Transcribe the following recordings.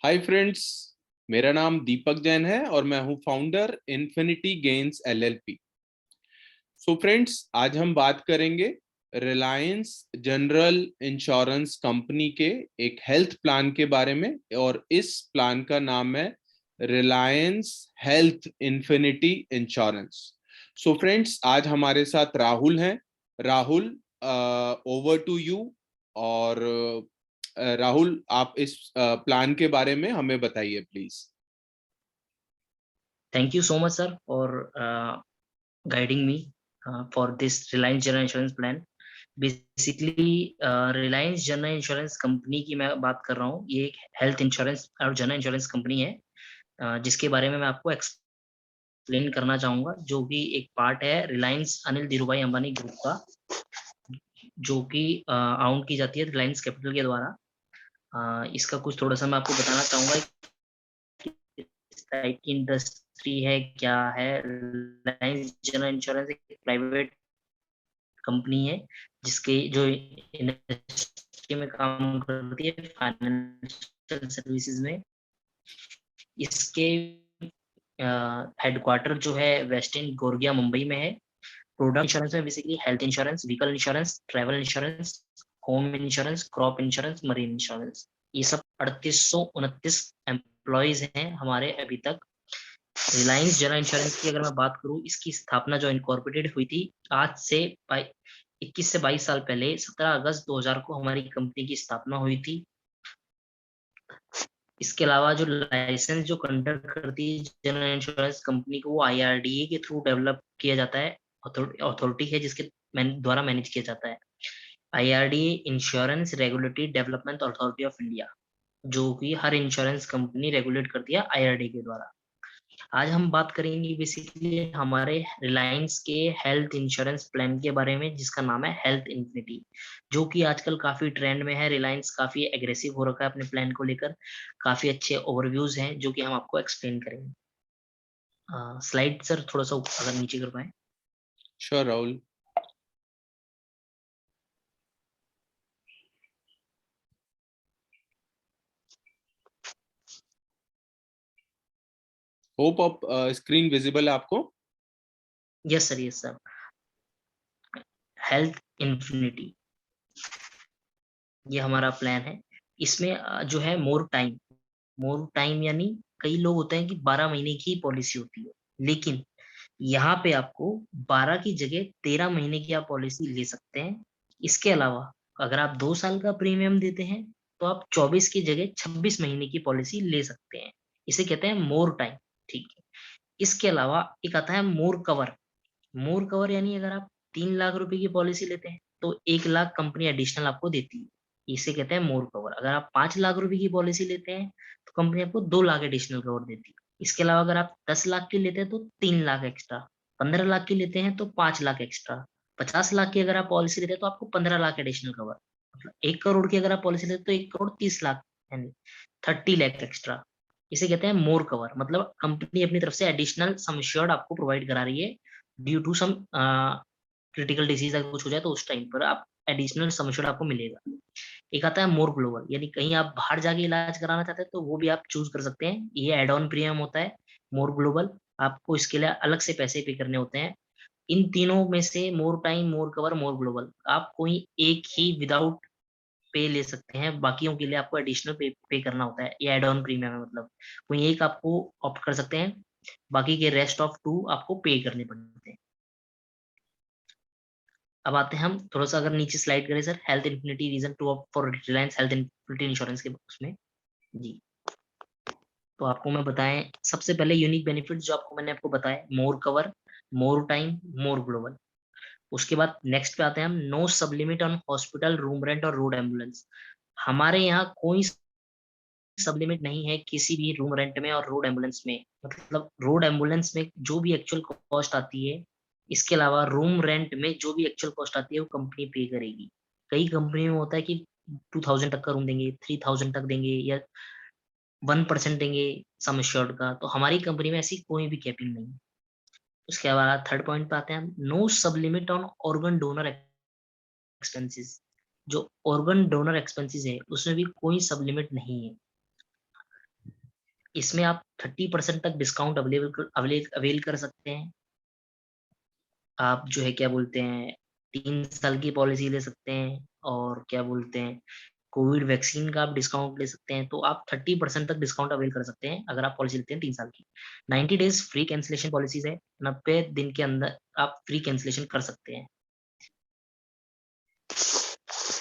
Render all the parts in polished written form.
Hi friends, मेरा नाम दीपक जैन है और मैं हूं फाउंडर इन्फिनिटी गेन्स एलएलपी। सो फ्रेंड्स, आज हम बात करेंगे रिलायंस जनरल इंश्योरेंस कंपनी के एक हेल्थ प्लान के बारे में, और इस प्लान का नाम है Reliance health infinity insurance. So friends, आज हमारे साथ राहुल हैं। Rahul, over to you. और राहुल, आप इस प्लान के बारे में हमें बताइए please. Thank you so much, sir, for guiding me for this Reliance General Insurance plan. Basically Reliance general insurance company की मैं बात कर रहा हूँ। ये एक हेल्थ इंश्योरेंस और जनरल इंश्योरेंस कंपनी है, जिसके बारे में मैं आपको एक्सप्लेन करना चाहूँगा, जो कि एक पार्ट है रिलायंस अनिल धीरूभाई अंबानी ग्रुप का, जो कि आउट की जाती है रिलायंस कैपिटल के द्वारा। इसका कुछ थोड़ा सा मैं आपको बताना चाहूँगा कि इस टाइप की इंडस्ट्री है, क्या है। रिलायंस जनरल इंश्योरेंस एक प्राइवेट कंपनी है, जिसके जो इंडस्ट्री में काम करती है, फाइनेंशियल सर्विसेज में। इसके हेडक्वार्टर जो है वेस्ट इंड गोरगिया मुंबई में है। प्रोडक्ट इंश्योरेंस में basically health insurance, vehicle insurance, travel insurance, home insurance, crop insurance, marine insurance, ये सब 3829 एम्प्लॉयज हैं हमारे अभी तक। रिलायंस जनरल इंश्योरेंस की अगर मैं बात करूं, इसकी स्थापना जो इनकॉर्पोरेटेड हुई थी आज से 21 से 22 साल पहले 17 अगस्त 2000 को हमारी कंपनी की स्थापना हुई थी। इसके अलावा जो लाइसेंस जो कंडक्ट करती है जनरल इंश्योरेंस कंपनी को, वो आईआरडीए के थ्रू डेवलप किया जाता है। अथॉरिटी है जिसके द्वारा मैनेज किया जाता है। IRDA insurance regulatory development authority of India, जो कि हर इंश्योरेंस कंपनी रेगुलेट करती है आईआरडी के द्वारा। आज हम बात करेंगे बेसिकली हमारे रिलायंस के हेल्थ इंश्योरेंस प्लान के बारे में, जिसका नाम है हेल्थ इन्फिनिटी, जो कि आजकल काफी ट्रेंड में है। रिलायंस काफी एग्रेसिव हो रखा है अपने प्लान को लेकर। काफी अच्छे ओवरव्यूज हैं जो कि हम आपको एक्सप्लेन करेंगे। स्लाइड सर थोड़ा सा अगर नीचे कर पाए। श्योर राहुल। होप आप स्क्रीन विजिबल है आपको। Yes sir, yes sir. Health infinity ये हमारा प्लान है। इसमें जो है मोर टाइम यानी कई लोग होते हैं कि 12 महीने की पॉलिसी होती है, लेकिन यहाँ पे आपको 12 की जगह 13 महीने की आप पॉलिसी ले सकते हैं। इसके अलावा अगर आप 2 साल का प्रीमियम देते हैं, तो आप 24 की जगह 26 महीने की पॉलिसी ले सकते हैं। इसे कहते हैं मोर टाइम। ठीक है। इसके अलावा एक आता है मोर कवर। मोर कवर यानी अगर आप 3 लाख रुपए की पॉलिसी लेते हैं, तो 1 लाख कंपनी एडिशनल आपको देती है। इसे कहते हैं मोर कवर। अगर आप 5 लाख रुपए की पॉलिसी लेते हैं, तो कंपनी आपको 2 लाख एडिशनल कवर देती है। इसके अलावा अगर आप 10 लाख की लेते हैं तो 3 लाख एक्स्ट्रा, 15 लाख की लेते हैं तो 5 लाख एक्स्ट्रा, 50 लाख की अगर आप पॉलिसी लेते हैं तो आपको 15 लाख एडिशनल कवर। मतलब 1 करोड़ की अगर आप पॉलिसी लेते हैं तो 1 करोड़ 30 लाख, यानी 30 लाख एक्स्ट्रा। इसे कहते हैं मोर कवर। मतलब कंपनी अपनी तरफ से एडिशनल सम एश्योर्ड आपको प्रोवाइड करा रही है। Due to some critical disease अगर कुछ हो जाए, तो उस टाइम पर आप एडिशनल सम एश्योर्ड आपको मिलेगा। एक आता है मोर ग्लोबल, यानी कहीं आप बाहर जाके इलाज कराना चाहते हैं तो वो भी आप चूज कर सकते हैं। ये एड ऑन प्रीमियम होता है मोर ग्लोबल। आपको इसके लिए अलग से पैसे पे करने होते हैं। इन तीनों में से मोर टाइम, मोर कवर, मोर ग्लोबल, आप कोई एक ही विदाउट पे ले सकते हैं। बाकियों के लिए आपको एडिशनल पे करना होता है। ये एड ऑन प्रीमियम है, मतलब कोई एक आपको ऑप्ट कर सकते हैं, बाकी के रेस्ट ऑफ 2 आपको पे करने पड़ते हैं। अब आते हैं हम थोड़ा सा, अगर नीचे स्लाइड करें sir, health infinity reason to for Reliance health infinity insurance के उसमें। जी। तो आपको मैं बताएं, सबसे पहले यूनिक बेनिफिट जो आपको मैंने आपको बताया, more cover, more time, more global. उसके बाद नेक्स्ट पे आते हैं हम, no sub limit on hospital room rent और रोड एम्बुलेंस। हमारे यहाँ कोई सब लिमिट नहीं है किसी भी रूम रेंट में और रोड एम्बुलेंस में। मतलब रोड एम्बुलेंस में जो भी एक्चुअल कॉस्ट आती है, इसके अलावा रूम रेंट में जो भी एक्चुअल कॉस्ट आती है वो कंपनी पे करेगी। कई कंपनी में होता है कि 2000 तक का रूम देंगे, 3000 तक देंगे, या 1% देंगे सम एश्योर्ड का। तो हमारी कंपनी में ऐसी कोई भी कैपिंग नहीं है। उसके बाद थर्ड पॉइंट पे आते हैं हम, no sub limit on organ donor expenses. जो ऑर्गन डोनर एक्सपेंसेस है उसमें भी कोई सब लिमिट नहीं है। इसमें आप 30% तक डिस्काउंट अवेल कर सकते हैं। आप जो है क्या बोलते हैं 3 साल की पॉलिसी ले सकते हैं, और क्या बोलते हैं कोविड वैक्सीन का आप डिस्काउंट ले सकते हैं। तो आप 30% तक डिस्काउंट अवेल कर सकते हैं अगर आप पॉलिसी लेते हैं 3 साल की। 90 डेज़ फ्री कैंसलेशन पॉलिसीज़ है, 90 दिन के अंदर आप फ्री कैंसलेशन कर सकते हैं।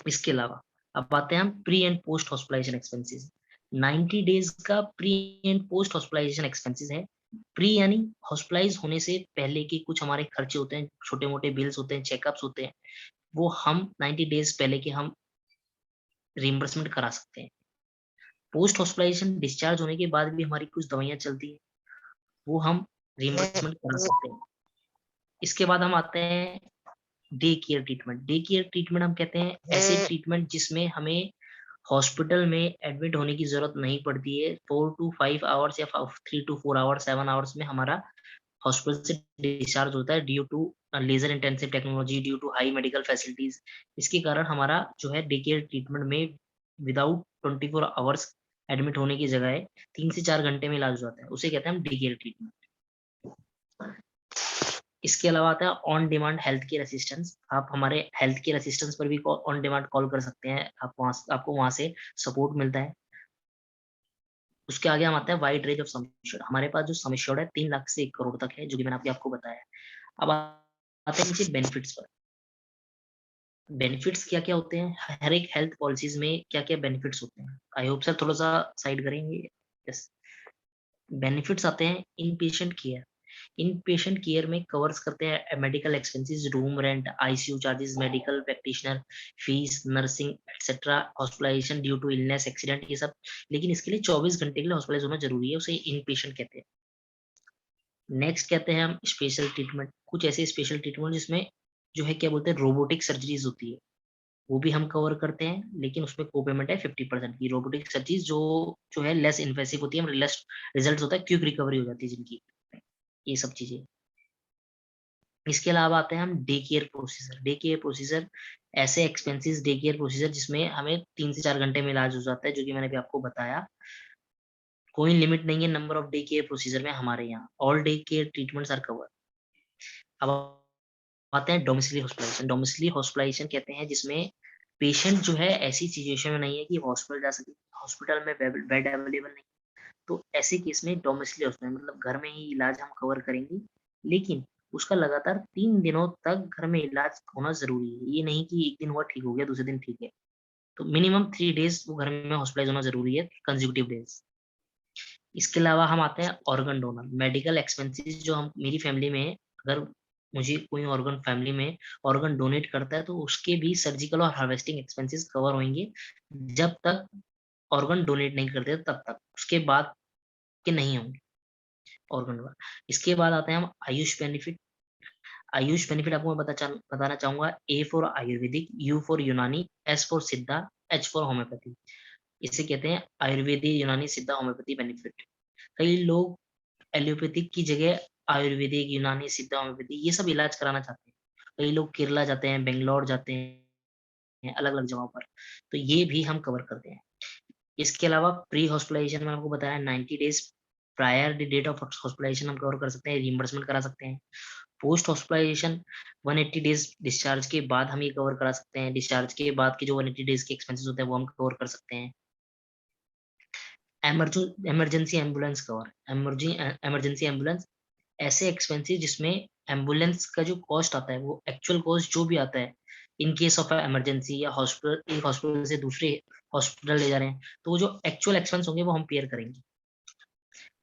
इसके अलावा अब आते हैं हम pre and post hospitalization expenses. 90 days का pre and post hospitalization expenses है। प्री यानी हॉस्पिटलाइज़ होने से पहले के कुछ हमारे खर्चे होते हैं, छोटे-मोटे बिल्स होते हैं, चेकअप्स होते हैं, वो हम 90 डेज़ पहले के हम रिइंबर्समेंट करा सकते हैं। पोस्ट हॉस्पिटलाइजेशन डिस्चार्ज होने के बाद भी हमारी कुछ दवाइयाँ चलती हैं, वो हम रिइंबर्समेंट करा सकते हैं। इसके बाद हम आते हैं day care treatment. Day care treatment हम कहते हैं ऐसे ट्रीटमेंट जिसमें हमें हॉस्पिटल में एडमिट होने की ज़रूरत नहीं पड़ती है। 4 टू 5 आवर्स या 3 टू 4 आवर्स, 7 आवर्स में हमारा हॉस्पिटल से डिस्चार्ज होता है due to laser intensive technology, due to high medical facilities. इसके कारण हमारा जो है डे केयर ट्रीटमेंट में विदाउट 24 आवर्स एडमिट होने की जगह 3 से 4 घंटे में इलाज हो जाता है। उसे कहते हैं हम डे केयर ट्रीटमेंट। इसके अलावा आता है on demand health care assistance. आप हमारे हेल्थ केयर असिस्टेंस पर भी ऑन डिमांड कॉल कर सकते हैं। आपको वहाँ से सपोर्ट मिलता है। उसके आगे हम आते हैं wide range of sum assured. हमारे पास जो सम एश्योर्ड है 3 लाख से 1 करोड़ तक है, जो कि मैंने अभी आपको बताया। अब आते हैं नीचे बेनिफिट्स पर। बेनिफिट्स क्या-क्या होते हैं? हर एक हेल्थ पॉलिसीज़ में क्या-क्या बेनिफिट्स होते हैं? आई होप सर थोड़ा-सा साइड करेंगे? यस। बेनिफिट्स आते हैं inpatient care. Inpatient care में कवर्स करते हैं medical expenses, room rent, ICU charges, medical practitioner fees, nursing etcetera, hospitalisation due to illness, accident, ये सब। लेकिन इसके लिए 24 घंटे के लिए हॉस्पिटलाइज होना ज़रूरी है, उसे इन पेशेंट कहते हैं। नेक्स्ट कहते हैं हम स्पेशल ट्रीटमेंट। कुछ ऐसे स्पेशल ट्रीटमेंट जिसमें जो है क्या बोलते हैं रोबोटिक सर्जरीज़ होती है, वो भी हम कवर करते हैं, लेकिन उसमें को-पेमेंट है 50% की। रोबोटिक सर्जरीज़ जो है लेस इन्वेसिव होती है, लेस रिजल्ट्स होता है, क्विक रिकवरी हो जाती है जिनकी, ये सब चीज़ें। इसके अलावा आते हैं हम day care procedure. Day care procedure ऐसे एक्सपेंसेस डे केयर प्रोसीजर जिसमें हमें 3 से 4 घंटे में इलाज हो जाता है, जो कि मैंने अभी आपको बताया। कोई लिमिट नहीं है number of day care procedure में हमारे यहाँ। All day care treatments are covered. अब आते हैं डोमिसिलियरी हॉस्पिटलाइजेशन। डोमिसिलियरी हॉस्पिटलाइजेशन कहते हैं जिसमें पेशेंट जो है ऐसी सिचुएशन में नहीं है कि हॉस्पिटल जा सके, हॉस्पिटल में बेड अवेलेबल नहीं, तो ऐसे केस में डोमिसिलियरी हॉस्पिटल मतलब घर में ही इलाज हम कवर करेंगे, लेकिन उसका लगातार 3 दिनों तक घर में इलाज होना ज़रूरी है। ये नहीं कि 1 दिन हुआ ठीक हो गया, दूसरे दिन ठीक है। तो मिनिमम 3 डेज़ वो घर में हॉस्पिटलाइज़ होना ज़रूरी है, कंसेक्यूटिव डेज़। इसके अलावा हम आते हैं ऑर्गन डोनर। मेडिकल एक्सपेंसेस जो हम मेरी फैमिली में अगर मुझे कोई ऑर्गन फैमिली में ऑर्गन डोनेट करता है, तो उसके भी सर्जिकल और हार्वेस्टिंग एक्सपेंसेस कवर होंगे, जब तक ऑर्गन डोनेट नहीं करते तब तक। उसके बाद के नहीं होंगे ऑर्गन डोनर। इसके बाद आते हैं हम आयुष बेनिफिट। आयुष बेनिफिट आपको मैं बताना चाहूँगा। A for Ayurvedic, you for यूनानी, एस फॉर सिद्धा, एच फॉर होम्योपैथी। इसे कहते हैं आयुर्वेदिक, यूनानी, सिद्धा, होम्योपैथी बेनिफिट। कई लोग एलोपैथिक की जगह आयुर्वेदिक, यूनानी, सिद्धा, होम्योपैथी ये सब इलाज कराना चाहते हैं। कई लोग केरला जाते हैं, बैंगलोर जाते हैं, अलग-अलग जगहों पर। तो ये भी हम कवर करते हैं। इसके अलावा प्री हॉस्पिटलाइजेशन मैंने आपको बताया 90 days prior the date of hospitalisation हम कवर कर सकते हैं, रिइंबर्समेंट करा सकते हैं। पोस्ट हॉस्पिटलाइजेशन 180 डेज़ डिस्चार्ज के बाद हम ये कवर करा सकते हैं। डिस्चार्ज के बाद के जो 180 डेज़ के एक्सपेंसेस होते हैं वो हम कवर कर सकते हैं। Emergency ambulance cover. Emergency ambulance ऐसे एक्सपेंसेस जिसमें एम्बुलेंस का जो कॉस्ट आता है, वो एक्चुअल कॉस्ट जो भी आता है, इन केस ऑफ इमरजेंसी या हॉस्पिटल एक हॉस्पिटल से दूसरे हॉस्पिटल ले जा रहे हैं, तो वो जो एक्चुअल एक्सपेंस होंगे वो हम पेयर करेंगे।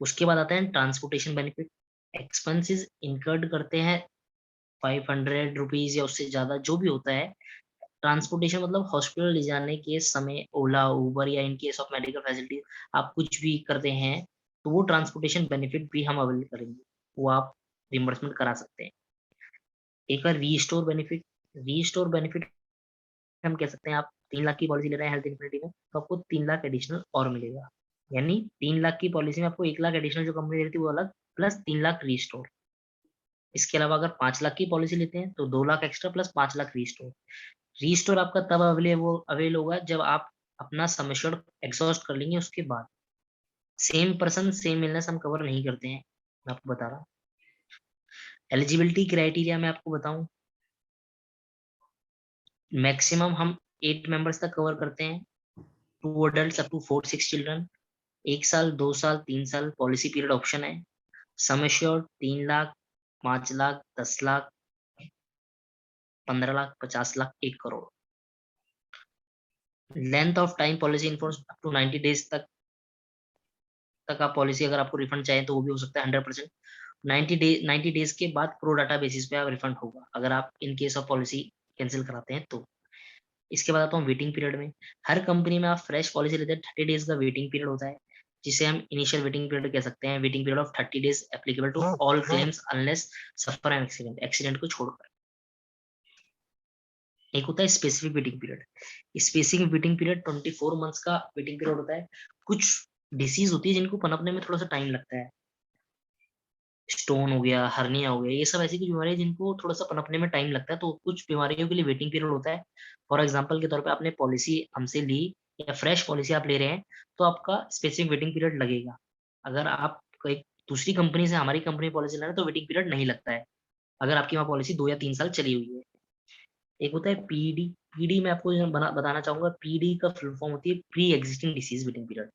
उसके बाद आता है ट्रांसपोर्टेशन बेनिफिट। एक्सपेंसेस इनकर्ड करते हैं 500 रुपीज़ या उससे ज़्यादा जो भी होता है, ट्रांसपोर्टेशन मतलब हॉस्पिटल ले जाने के समय ओला, उबर या in case of medical facility आप कुछ भी करते हैं, तो वो ट्रांसपोर्टेशन बेनिफिट भी हम अवेल करेंगे। वो आप रिइंबर्समेंट करा सकते हैं। एक है रीस्टोर बेनिफिट। रीस्टोर बेनिफिट हम कह सकते हैं आप 3 लाख की पॉलिसी ले रहे हैं हेल्थ इन्फिनिटी में, तो आपको 3 लाख एडिशनल और मिलेगा। यानी 3 लाख की पॉलिसी में आपको 1 लाख एडिशनल जो कंपनी दे रही थी वो अलग, प्लस 3 लाख रीस्टोर। इसके अलावा अगर 5 लाख की पॉलिसी लेते हैं, तो 2 lakh extra plus 5 lakh restore. Restore आपका तब अवेल होगा जब आप अपना सम एश्योर्ड एग्ज़ॉस्ट कर लेंगे उसके बाद। सेम पर्सन सेम इलनेस हम कवर नहीं करते हैं, मैं आपको बता रहा हूँ। एलिजिबिलिटी क्राइटेरिया मैं आपको बताऊं, मैक्सिमम हम 8 मेंबर्स तक कवर करते हैं, 2 adults अप टू 4 6 चिल्ड्रन, 1 साल 2 साल 3 साल पॉलिसी पीरियड ऑप्शन है। Sum assured 3 lakh, 5 lakh, 10 lakh, 15 lakh, 50 lakh, 1 crore. Length of time policy in force up to 90 days तक आप पॉलिसी अगर आपको रिफंड चाहिए तो वो भी हो सकता है 100%। 90 डेज के बाद प्रो डाटा बेसिस पे आप रिफंड होगा अगर आप in case of policy cancel कराते हैं तो। इसके बाद आता हूँ वेटिंग पीरियड में। हर कंपनी में आप फ्रेश पॉलिसी लेते हैं 30 डेज का वेटिंग पीरियड होता है, जिसे हम इनिशियल वेटिंग पीरियड कह सकते हैं। Waiting period of 30 days applicable to all claims unless suffer an accident, accident को छोड़कर। एक होता है specific waiting period. Specific waiting period 24 months का वेटिंग पीरियड होता है। कुछ डिसीज होती है जिनको पनपने में थोड़ा सा टाइम लगता है, स्टोन हो गया, हर्निया हो गया, ये सब ऐसी कुछ बीमारी है जिनको थोड़ा सा पनपने में टाइम लगता है, तो कुछ बीमारियों के लिए वेटिंग पीरियड होता है। फॉर एग्जाम्पल के तौर पे आपने पॉलिसी हमसे ली या फ्रेश पॉलिसी आप ले रहे हैं तो आपका स्पेसिफिक वेटिंग पीरियड लगेगा। अगर आप कोई दूसरी कंपनी से हमारी कंपनी पॉलिसी ले रहे हैं तो वेटिंग पीरियड नहीं लगता है, अगर आपकी वहाँ पॉलिसी 2 या 3 साल चली हुई है। एक होता है पीडी। पीडी मैं आपको बताना चाहूंगा, पीडी का फुल फॉर्म होती है pre existing disease waiting period.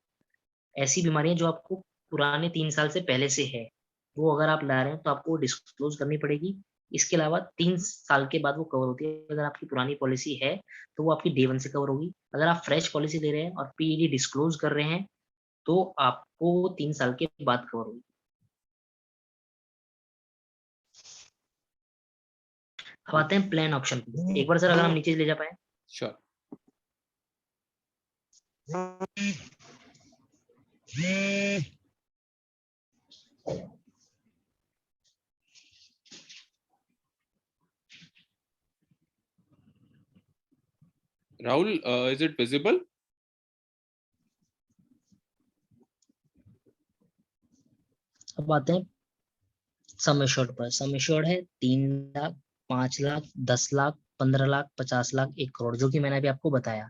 ऐसी बीमारियां जो आपको पुराने 3 साल से पहले से है, वो अगर आप ला रहे हैं तो आपको डिस्क्लोज करनी पड़ेगी। इसके अलावा 3 साल के बाद वो कवर होती है। अगर आपकी पुरानी पॉलिसी है तो वो आपकी डे 1 से कवर होगी। अगर आप फ्रेश पॉलिसी ले रहे हैं और पीडी डिस्क्लोज कर रहे हैं तो आपको 3 साल के बाद कवर होगी। अब आते हैं प्लान ऑप्शन पे। एक बार सर अगर हम नीचे ले जा पाए। Sure. Rahul, is it visible? अब आते हैं सम एश्योर्ड पर। सम एश्योर्ड है 3 लाख, 5 लाख, 10 लाख, 15 लाख, 50 लाख, 1 करोड़, जो कि मैंने अभी आपको बताया।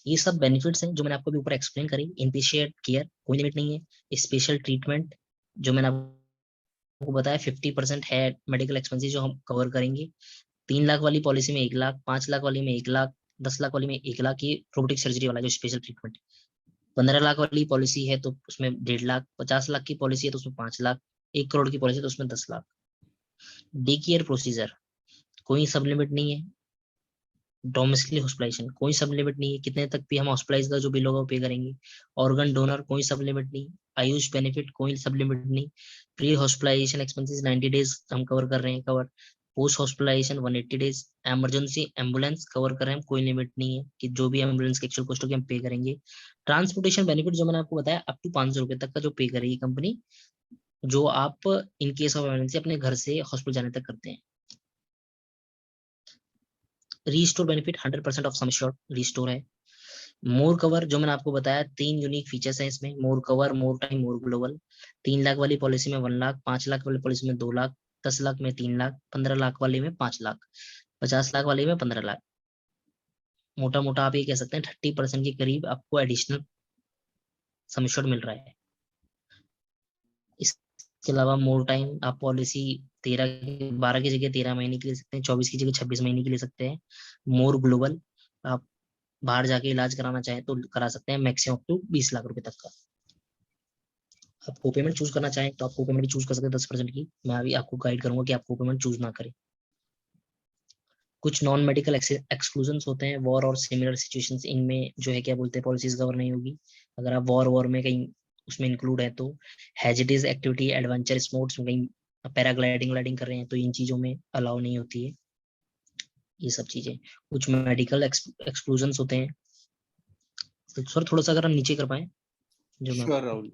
ये सब बेनिफिट्स हैं जो मैंने आपको भी ऊपर एक्सप्लेन करी। इनपेशेंट केयर कोई लिमिट नहीं है। स्पेशल ट्रीटमेंट जो मैंने आपको बताया 50% है मेडिकल एक्सपेंसेस जो हम कवर करेंगे। 3 लाख वाली पॉलिसी में 1 लाख, 5 लाख वाली में 1 लाख, 10 लाख वाली में 1 लाख, ये रोबोटिक सर्जरी वाला जो स्पेशल ट्रीटमेंट। 15 लाख वाली पॉलिसी है तो उसमें 1.5 लाख, 50 लाख की पॉलिसी है तो उसमें 5 लाख, 1 करोड़ की पॉलिसी है तो उसमें 10 लाख। डे केयर प्रोसीजर कोई सब लिमिट नहीं है। डोमेस्टिक हॉस्पिटलाइजेशन कोई सब लिमिट नहीं है, कितने तक भी हम हॉस्पिटलाइज का जो बिल होगा वो पे करेंगे। ऑर्गन डोनर कोई सब लिमिट नहीं। आयुष बेनिफिट कोई सब लिमिट नहीं। प्री हॉस्पिटलाइजेशन एक्सपेंसेस 90 डेज हम कवर कर रहे हैं, cover. Post hospitalisation 180 days. Emergency ambulance cover कर रहे हैं, कोई लिमिट नहीं है कि जो भी एम्बुलेंस की एक्चुअल कॉस्ट होगी हम पे करेंगे। ट्रांसपोर्टेशन बेनिफिट जो मैंने आपको बताया अप टू 500 रुपए तक का जो पे करेगी कंपनी, जो आप इन केस ऑफ इमरजेंसी अपने घर से हॉस्पिटल जाने तक करते हैं। Restore benefit 100% of sum assured restore है। मोर कवर जो मैंने आपको बताया 3 यूनिक फीचर्स हैं इसमें, more cover, more time, more global. 3 lakh वाली पॉलिसी में 1 लाख, 5 लाख वाली पॉलिसी में 2 लाख, 10 लाख में 3 लाख, 15 लाख वाली में 5 लाख, 50 लाख वाली में 15 लाख। मोटा मोटा आप ये कह सकते हैं 30% के करीब आपको एडिशनल सम एश्योर्ड मिल रहा है। इसके अलावा मोर टाइम आप पॉलिसी 12 की जगह 13 महीने की ले सकते हैं, 24 की जगह 26 महीने की ले सकते हैं। मोर ग्लोबल आप बाहर जाके इलाज कराना चाहें तो करा सकते हैं, मैक्सिमम अप टू 20 लाख रुपए तक का। आप को पेमेंट चूज करना चाहें तो आप को पेमेंट भी चूज कर सकते हैं 10% की। मैं अभी आपको गाइड करूंगा कि आपको पेमेंट चूज ना करें। कुछ नॉन मेडिकल एक्सक्लूजन होते हैं, वॉर और सिमिलर सिचुएशंस, इनमें जो है क्या बोलते हैं पॉलिसीज कवर नहीं होगी अगर आप वॉर में कहीं उसमें इंक्लूड है तो। हैजिटेज एक्टिविटी, एडवेंचर स्पोर्ट्स में कहीं पैराग्लाइडिंग व्लाइडिंग कर रहे हैं तो इन चीजों में अलाउ नहीं होती है ये सब चीजें। कुछ मेडिकल एक्सक्लूजन होते हैं। सर थोड़ा सा अगर हम नीचे कर पाए जो मैं श्योर राहुल।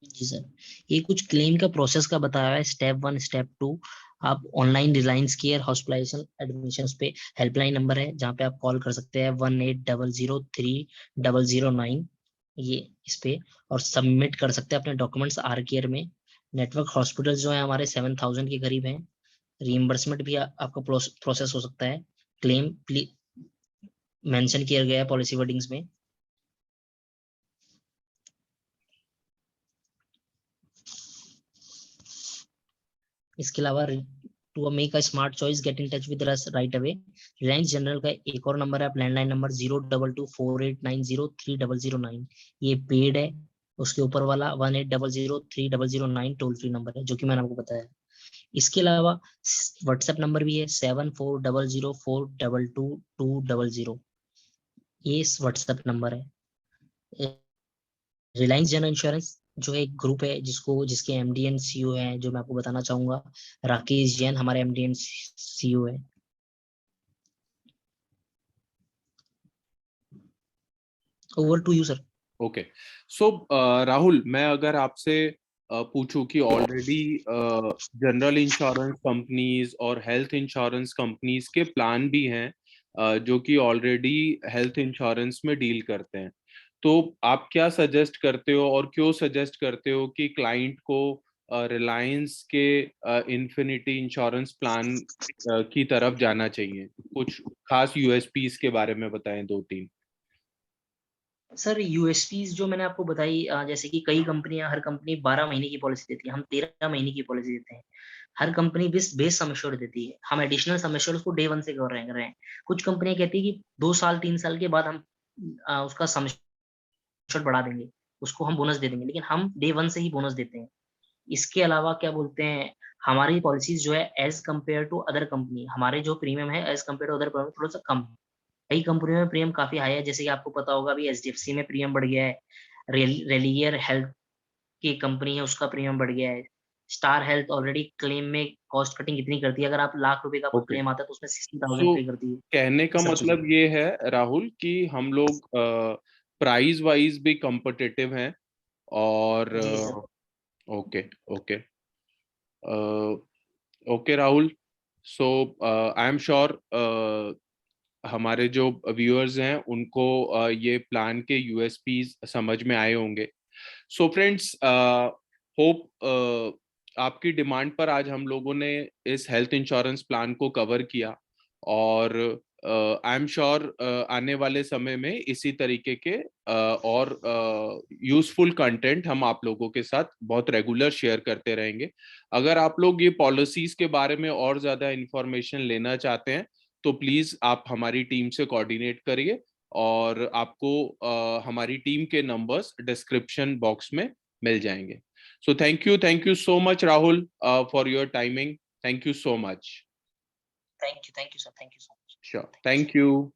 जी सर, ये कुछ क्लेम का प्रोसेस का बताया है, स्टेप 1 स्टेप 2। आप online Reliance care hospitalisation admission पे हेल्पलाइन नंबर है जहाँ पे आप कॉल कर सकते हैं 18003009, ये इस पे, और सबमिट कर सकते हैं अपने डॉक्यूमेंट्स आर केयर में। नेटवर्क हॉस्पिटल जो है हमारे 7000 के करीब हैं। रीइंबर्समेंट भी आपका प्रोसेस हो सकता है, क्लेम मेंशन किया गया है पॉलिसी वर्डिंग्स में। इसके अलावा to make a smart choice get in touch with us right away. Reliance General का एक और नंबर है, लैंडलाइन नंबर 02248903009। ये पेड है। उसके ऊपर वाला 18003009 टोल फ्री नंबर है, जो कि मैंने आपको बताया। इसके अलावा व्हाट्सएप नंबर भी है 7400422200। ये व्हाट्सएप नंबर है। रिलायंस जनरल इंश्योरेंस जो एक ग्रुप है जिसके एमडी एंड सीईओ है, जो मैं आपको बताना चाहूंगा, राकेश जैन हमारे एमडी एंड सीईओ है। Over to you sir. Okay, so Rahul, मैं अगर आपसे पूछूं कि ऑलरेडी जनरल इंश्योरेंस कंपनीज और हेल्थ इंश्योरेंस कंपनीज के प्लान भी हैं जो कि ऑलरेडी हेल्थ इंश्योरेंस में डील करते हैं, तो आप क्या सजेस्ट करते हो और क्यों सजेस्ट करते हो कि क्लाइंट को रिलायंस के इन्फिनिटी इंश्योरेंस प्लान की तरफ जाना चाहिए? कुछ खास यूएसपीज के बारे में बताएं, 2-3। सर यूएसपीज जो मैंने आपको बताई, जैसे कि कई कंपनियां, हर कंपनी 12 महीने की पॉलिसी देती है, हम 13 महीने की पॉलिसी देते हैं। हर कंपनी बेस सम एश्योर्ड देती है, हम एडिशनल सम एश्योर्ड उसको डे 1 से कर रहे हैं। कुछ कंपनियां कहती है कि 2 साल 3 साल के बाद हम उसका सम एश्योर्ड बढ़ा देंगे, उसको हम बोनस दे देंगे, लेकिन हम डे 1 से ही बोनस देते हैं। इसके अलावा क्या बोलते हैं, हमारी पॉलिसीज जो है as compare to other company, हमारे जो प्रीमियम है एज कम्पेयर टू अदर थोड़ा सा कम है। कई कंपनियों में प्रीमियम काफी हाई है, जैसे कि आपको पता होगा अभी एचडीएफसी में प्रीमियम बढ़ गया है। रेलियर हेल्थ की कंपनी है, उसका प्रीमियम बढ़ गया है। स्टार हेल्थ ऑलरेडी क्लेम में कॉस्ट कटिंग कितनी करती है, अगर आप ₹1,00,000 का कोई ओके, क्लेम आता है तो उसमें 60,000 सो पे करती है। कहने का सब चीजें। मतलब ये है राहुल कि हम लोग प्राइस वाइज भी competitive हैं, और जी sir. Okay, okay, okay Rahul, so I am sure हमारे जो व्यूअर्स हैं उनको ये प्लान के यूएसपीज समझ में आए होंगे। सो फ्रेंड्स, होप आपकी डिमांड पर आज हम लोगों ने इस हेल्थ इंश्योरेंस प्लान को कवर किया, और आई एम श्योर आने वाले समय में इसी तरीके के और यूजफुल कंटेंट हम आप लोगों के साथ बहुत रेगुलर शेयर करते रहेंगे। अगर आप लोग ये पॉलिसीज के बारे में और ज्यादा इंफॉर्मेशन लेना चाहते हैं तो प्लीज आप हमारी टीम से कोऑर्डिनेट करिए, और आपको हमारी टीम के नंबर्स डिस्क्रिप्शन बॉक्स में मिल जाएंगे। So thank you so much Rahul for your timing. Thank you so much. Thank you sir, thank you so much. Sure, thank you.